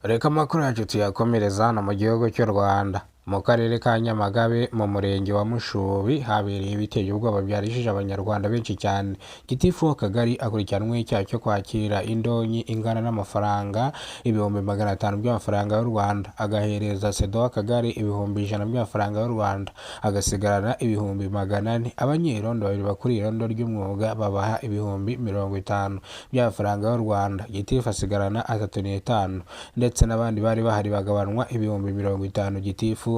Reka amakuru yacu tuyakomereza hano mu gihugu cy'u Rwanda mu karere ka Nyamagabe mu murenge wa Mushubi habereye ibiteye ubwoba byarishije abanyarwanda benshi cyane. Gitifu w'akagari akurikiranweho icyaha cyo kwakira indonyi ingana n'amafaranga ibihumbi 500 by'amafaranga y'u Rwanda, agahereza sedo w'akagari ibihumbi 100 by'amafaranga y'u Rwanda, agasigarana ibihumbi 400. Abanyerondo babiri bakuriye irondo ry'umwuga babaha ibihumbi 50 by'amafaranga y'u Rwanda. Gitifu asigarana 35 ndetse n'abandi bari bahari bagabanwa ibihumbi 50. Gitifu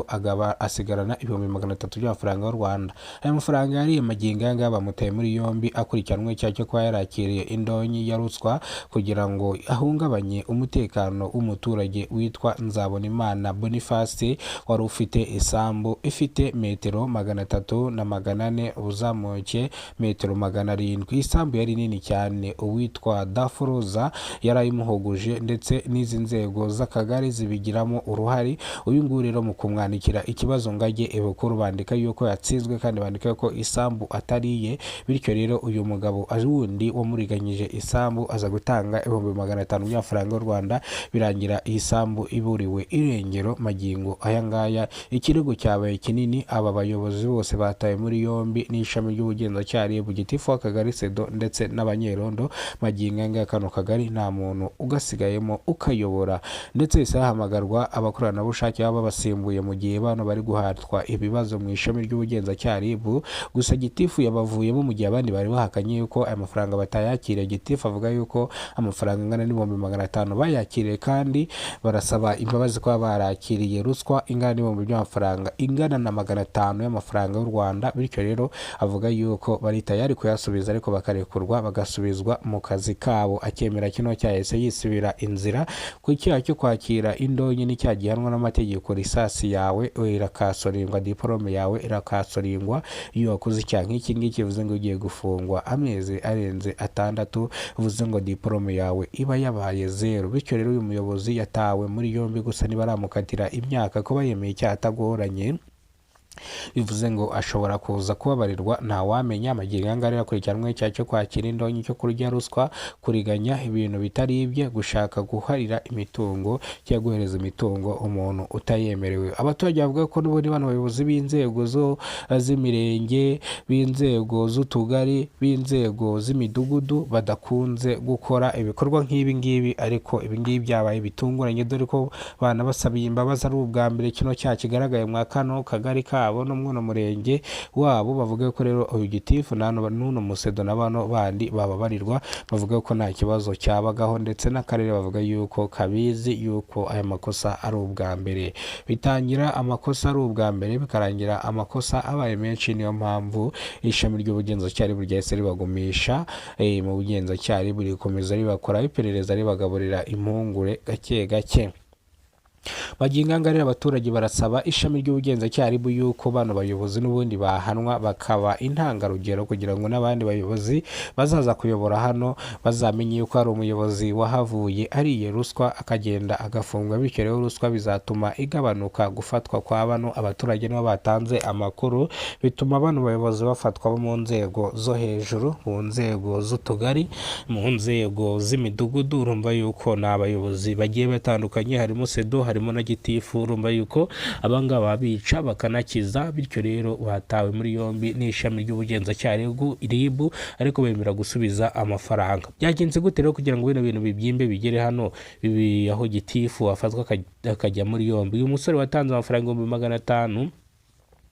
asigarana ibihumbi 300 by'amafaranga y'u Rwanda. Aya mafaranga yari magingo aya bamuteye muri yombi akurikiranwe icyaha cyo kuba yarakiriye indonyi ya ruswa kugira ngo ahungabanye umutekano w'umuturage witwa Nzabonimana Boniface wari ufite isambu ifite metero 300 na 400 ubuzamuke metero 700. Isambu yari nini cyane. Uwitwa Dafuroza yarayimuhuguje ndetse n'izi nzego z'akagari zibigiramo uruhari. Uyu nguyu rero mu kumwandikira ikibazo ngajye ebukuru bandika yuko yatsinzwe kandi bandika ko isambu atariye, bityo rero uyu mugabo wundi wamuriganyije isambu aza gutanga ibihumbi 500 by'amafaranga y'u Rwanda, birangira iyi sambu iburiwe irengero magingo aya ngaya. Ikirego cyabaye kinini, aba bayobozi bose bataye muri yombi n'ishami ry'ubugenzacyaha RIB, Gitifu w'akagari Sedo ndetse n'abanyerondo. Magingo aya kano kagari nta muntu ugasigayemo ukayobora, ndetse isahamagarwa abakoranabushake baba basimbuye mu gihe bano bari guhatwa ibibazo mu ishami ry'ubugenzacyaha RIB. Gusa Gitifu yabavuyemo mu gihe abandi bari bahakanye yuko aya mafaranga batayakiriye. Gitifu avuga yuko amafaranga angana n'ibihumbi 500 bayakiriye kandi barasaba imbabazi kuba barakiriye ruswa ingana n'ibihumbi by'amafaranga ingana na 500 y'amafaranga y'u Rwanda, bityo rero avuga yuko bari tayari kuyasubiza ariko bakarekurwa bagasubizwa mu kazi kabo. Akemera kino cyahise yisubira inzira ku cyaha cyo kwakira indonyi n'icyaha gihanwa n'amategeko. Risasi yawe irakasoringwa, diplome yawe irakasoringwa iyo wakoze icyaha nk'iki ngiki, bivuze ngo ugiye gufungwa amezi arenze 6, bivuze ngo diplome yawe iba yabaye 0. Bityo rero uyu muyobozi yatawe muri yombi, gusa niba aramukatira imyaka kuba yemeye icyaha atagoranye, bivuze ngo ashobora kuza kubabarirwa ntawamenya. Amagingo angana akurikiranwe icyaha cyo kwakira indonyi, cyo kurya ruswa, kuriganya ibintu bitari ibye, gushaka guharira imitungo cyangwa guhereza imitungo umuntu utayemerewe. Abaturage bavuga ko n'ubundi bano bayobozi b'inzego z'imirenge, b'inzego z'utugari, b'inzego z'imidugudu badakunze gukora ibikorwa nk'ibi ngibi, ariko ibi ngibi byabaye bitunguranye, dore ko banabasabiye imbabazi ari ubwa mbere kino cyaha kigaragaye mu kano kagari kabo no mu murenge wabo. Bavuga ko rero uyu Gitifu n'uno musedo n'abano bandi bababarirwa, bavuga ko nta kibazo cyabagaho, ndetse n'akarere bavuga yuko kabizi yuko aya makosa ari ubwa mbere. Bitangira amakosa ari ubwa mbere bikarangira amakosa abaye menshi, niyo mpamvu ishami ry'ubugenzacyaha ryahise ribagumisha mu bugenzacyaha, buri komeza ribakora iperereza ribagaburira impungure gake gake. Magingo aya abaturage barasaba ishami ry'ubugenzacyaha RIB yuko bano bayobozi n'ubundi bahanwa bakaba intangarugero, kugira ngo n'abandi bayobozi bazaza kuyobora hano bazamenye yuko hari umuyobozi wahavuye ariye ruswa akagenda agafungwa. Bityo rero ruswa bizatuma igabanuka, gufatwa kwa bano abaturage nibo batanze amakuru, bituma bano bayobozi bafatwa mu nzego zo hejuru, mu nzego z'utugari, mu nzego z'imidugudu. Urumva yuko ni abayobozi bagiye batandukanye, harimo Sedo, harimo na Gitifu. Urumva yuko abangaba bica bakanakiza, bityo rero batawe muri yombi n'ishami ry'ubugenzacyaha RIB, ariko bemera gusubiza amafaranga. Byagenze gute rero kugira ngo bino bintu bibyimbe bigere hano aho Gitifu afatwa akajya muri yombi? Uyu musore watanze amafaranga 500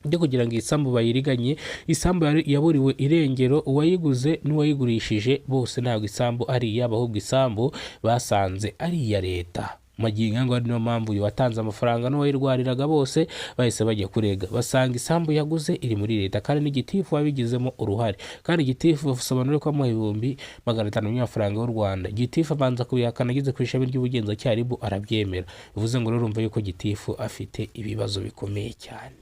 byo kugira ngo isambu bayiriganye. Isambu yaburiwe irengero, uwayiguze n'uwayigurishije bose ntabwo isambu ari iyabo, ahubwo isambu basanze ari iya leta. Magingo ngo niyo mpamvu watanze amafaranga n'uwayirwariraga bose bahise bajya kurega, basanga isambu yaguze iri muri leta kandi n'Igitifu wabigizemo uruhare. Kandi Gitifu basobanura ko amuha ibihumbi 500 by'amafaranga y'u Rwanda. Gitifu abanza kubihakana, ageze ku ishami ry'ubugenzacyaha RIB arabyemera. Bivuze ngo rero urumva yuko Gitifu afite ibibazo bikomeye cyane.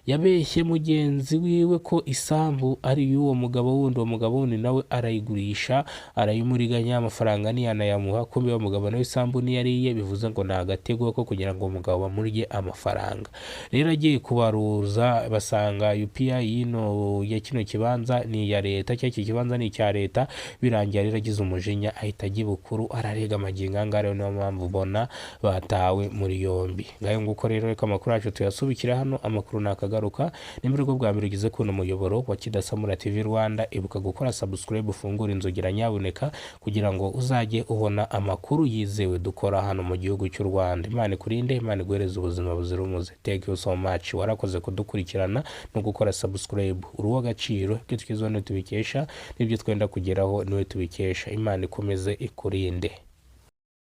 Yabeshye mugenzi wiwe ko isambu ari y'uwo mugabo wundi, uwo mugabo wundi nawe arayigurisha arayimuriganya, amafaranga ntiyanayamuha, kumbe uwo mugabo nawe isambu ntiyariye. Bivuze yavuze ngo ni agatego ko kugira ngo umugabo bamurye amafaranga. Rero agiye kubaruza basanga UPI yino ya kino kibanza ni iya leta, iki kibanza ni icya leta, birangiye rero agize umujinya ahita ajya ibukuru ararega amagingo angare, niyo mpamvu ubona batawe muri yombi. Ngayo nguko rero reka amakuru yacu tuyasubikira hano, amakuru nakagaruka nimba rwo bwa mbere ugize kuno muyoboro wa Kidasamura TV Rwanda, ibuka gukora subscribe, ufungura inzogera nyabuneka kugira ngo uzajye ubona amakuru yizewe dukora hano mu gihugu cy'u Rwanda. Imana ikurinde, Imana iguhereze ubuzima buzira umuze. Thank you so much, warakoze kudukurikirana no gukora subscribe. Uruwa gaciro ibyo tugezweho tubikesha, n'ibyo twenda kugeraho niwe tubikesha. Imana ikomeze ikurinde.